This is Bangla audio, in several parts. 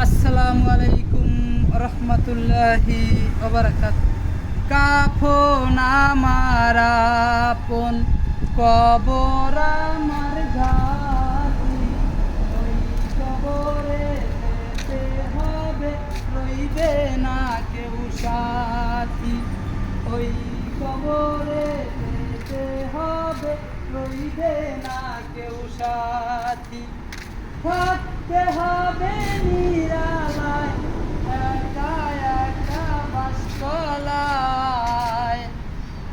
আসসালামু আলাইকুম রহমতুল্লাহি ওবারাকাতুহু। কাফন আমার আপন, কবর আমার ঘাটি, ওই কবরে যেতে হবে, রইবে না কেউ সাথী। ওই কবরে যেতে হবে, রইবে না কেউ সাথী। থাকতে হবে নিরালায়, একা একা বাসতলায়।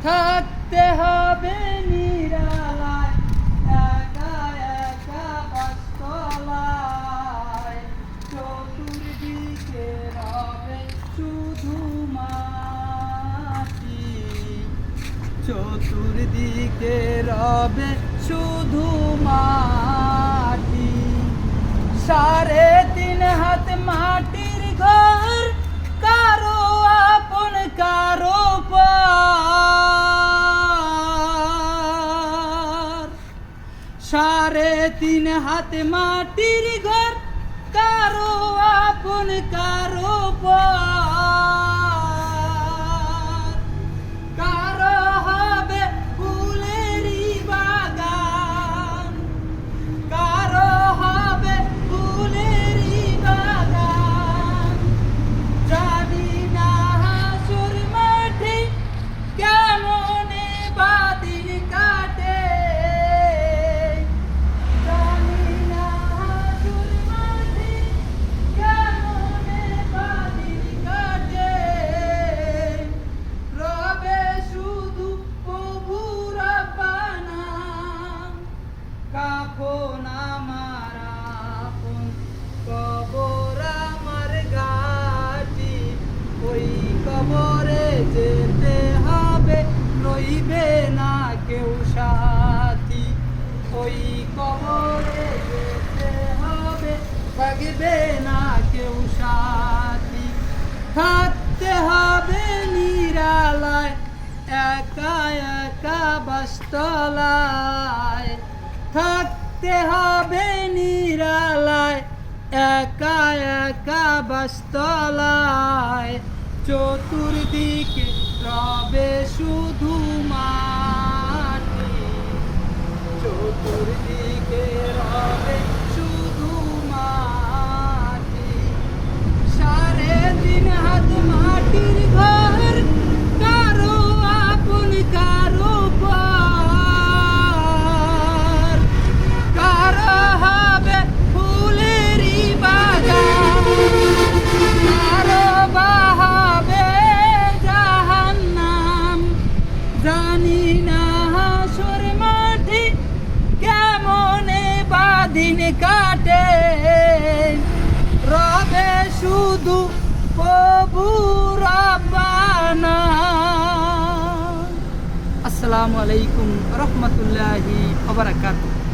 থাকতে হবে নিরালায়, একা একা বাসতলায়। চতুর্দিকে রবে শুধু মাটি, চতুর্দিকে রবে শুধু মাটি। 3.5 হাত মাটির ঘর, কারো আপন কারো পর। 3.5 হাত মাটির ঘর, কারো আপন কারো পর। কারো হবে ফুলেরই বাগান, কারো হবে ফুলেরই বাগান। জানি না হাসুর মাঠে কেমনে বাদিন কাটে, জানি না হাসুর মাঠে কেমনে বাদিন কাটে। রবে শুধু প্রভু রাব্বানা, কাফন আমার আপন, কবর আমার ঘাটি। ওই কবরে যেতে হবে, রইবে না কেউ সাথী। ওই কবরে যেতে হবে, থাকবে না কেউ সাথী। থাকতে হবে নিরালায়, একা একা বাসতলায়। থাকতে হবে নিরালায়, একা একা বাসতলায়। চতুর্দিকে রবে শুধু মাটি, চতুর্দিকে রবে শুধু মাটি। 3.5 হাত মাটির ঘর, কারো আপন কারো পর। কারো হবে ফুলেরই বাগান, কারো বা হবে জাহান্নাম। জানি না হাসর মাঠে কেমনে বাদিন কাটে, রবে শুধু প্রভু রাব্বানা। আসসালামু আলাইকুম রহমতুল্লাহি ওয়া বারাকাতুহু।